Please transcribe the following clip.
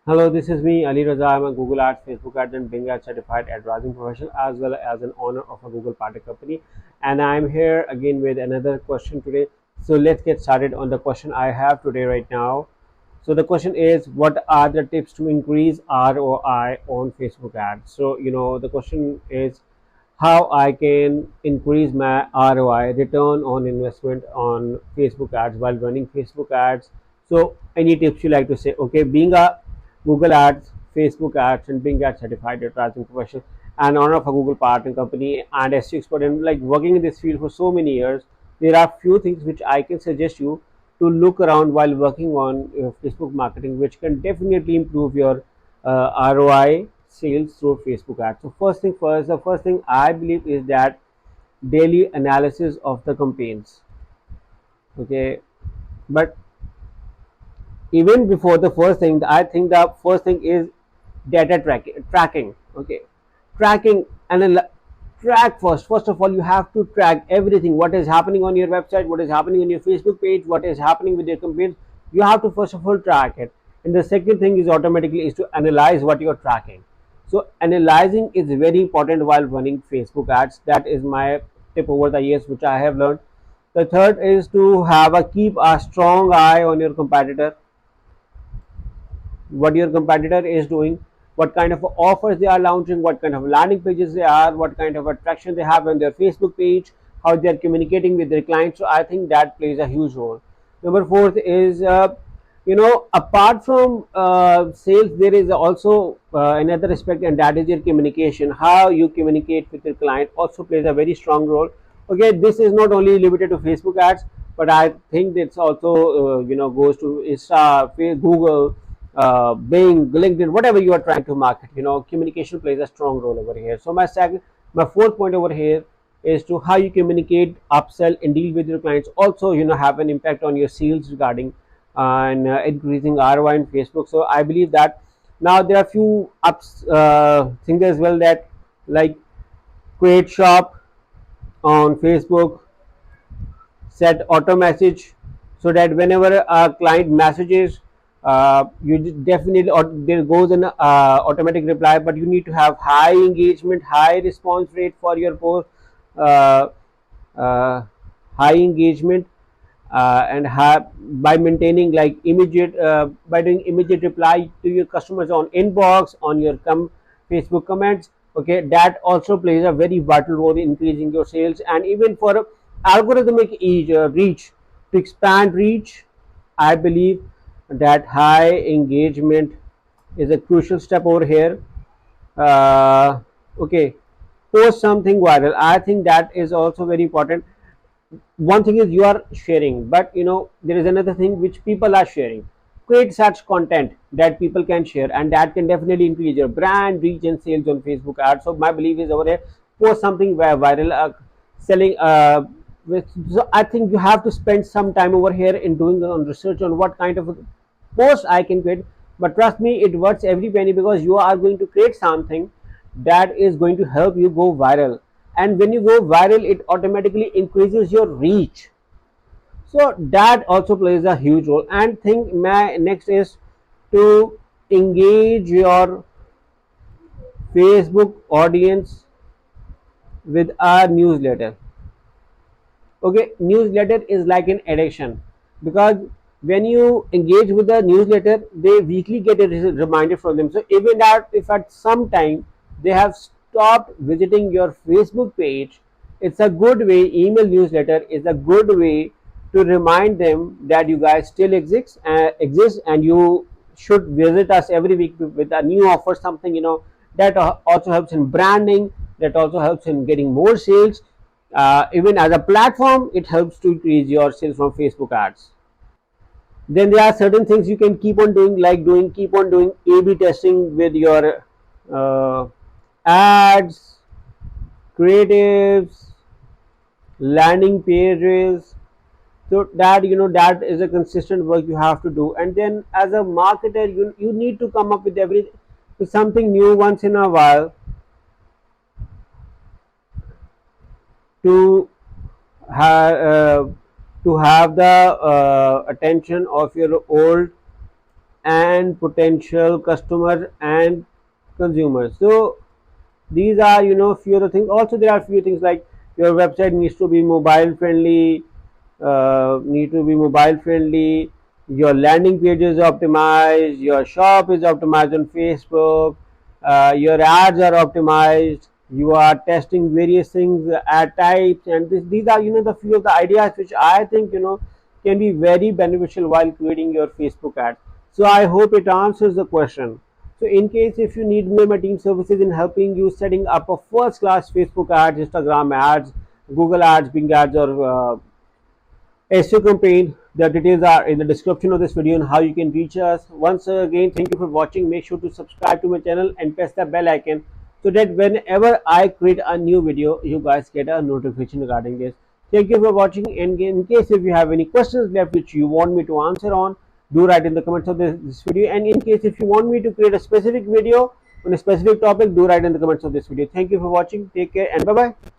Hello, this is me, ALIRAZA. I'm a Google Ads, Facebook Ads, and Bing Ads certified advertising professional, as well as an owner of a Google partner company. And I'm here again with another question today. So let's get started on the question I have today right now. So the question is, what are the tips to increase ROI on Facebook ads? So the question is how I can increase my ROI, return on investment, on Facebook ads while running Facebook ads. So any tips you like to say? Okay, being a Google Ads, Facebook Ads, and Bing Ads certified advertising professional and owner of a Google partner company and SEO expert, and like working in this field for so many years, there are few things which I can suggest you to look around while working on Facebook marketing, which can definitely improve your ROI sales through Facebook ads. So first thing first, the first thing I believe is that daily analysis of the campaigns. Okay, but even before the first thing, I think the first thing is data tracking. Okay, tracking and track first of all you have to track everything, what is happening on your website, what is happening on your Facebook page, what is happening with your campaigns. You have to first of all track it, and the second thing is automatically is to analyze what you're tracking. So analyzing is very important while running Facebook ads. That is my tip over the years which I have learned. The third is to have a keep a strong eye on your competitor, what your competitor is doing, what kind of offers they are launching, what kind of landing pages they are, what kind of attraction they have on their Facebook page, how they are communicating with their clients. So I think that plays a huge role. Number fourth is, apart from sales, there is also another aspect, and that is your communication. How you communicate with your client also plays a very strong role. Okay, this is not only limited to Facebook ads, but I think it's also goes to Insta, Google, Bing, LinkedIn, whatever you are trying to market. Communication plays a strong role over here. So my fourth point over here is to how you communicate, upsell, and deal with your clients. Also, have an impact on your sales regarding and increasing ROI in Facebook. So I believe that now there are few ups things as well, that like create shop on Facebook, set auto message, so that whenever a client messages, you definitely, or there goes an automatic reply, but you need to have high engagement, high response rate for your post, uh, uh, high engagement, and have by maintaining like immediate, by doing immediate reply to your customers on inbox, on your Facebook comments. Okay, that also plays a very vital role in increasing your sales. And even for algorithmic reach, to expand reach, I believe that high engagement is a crucial step over here. uh, okay, post something viral, I think that is also very important. One thing is you are sharing, but there is another thing which people are sharing. Create such content that people can share, and that can definitely increase your brand reach and sales on Facebook ads. So my belief is over here, post something viral, selling, so I think you have to spend some time over here in doing on research on what kind of post I can create. But trust me, it worth every penny, because you are going to create something that is going to help you go viral. And when you go viral, it automatically increases your reach. So that also plays a huge role. And think my next is to engage your Facebook audience with a newsletter. Okay, newsletter is like an addiction, because when you engage with the newsletter, they weekly get a reminder from them. So even that, if at some time they have stopped visiting your Facebook page, it's a good way, email newsletter is a good way to remind them that you guys still exist, and you should visit us every week with a new offer, something, that also helps in branding, that also helps in getting more sales. Even as a platform, it helps to increase your sales from Facebook ads. Then there are certain things you can keep on doing, like keep on doing A/B testing with your uh, ads, creatives, landing pages. So that, that is a consistent work you have to do. And then as a marketer, you need to come up with something new once in a while, to have to have the attention of your old and potential customers and consumers. So these are, few of the things. Also there are few things like your website needs to be mobile friendly, your landing page is optimized, your shop is optimized on Facebook, your ads are optimized, you are testing various things, ad types, and these are, the few of the ideas which I think, can be very beneficial while creating your Facebook ads. So I hope it answers the question. So in case if you need me and my team services in helping you setting up a first class Facebook ads, Instagram ads, Google ads, Bing ads, or SEO campaign, the details are in the description of this video and how you can reach us. Once again, thank you for watching. Make sure to subscribe to my channel and press the bell icon so that whenever I create a new video, you guys get a notification regarding this. Thank you for watching, and in case if you have any questions left which you want me to answer on, do write in the comments of this video. And in case if you want me to create a specific video on a specific topic, do write in the comments of this video. Thank you for watching. Take care and bye bye.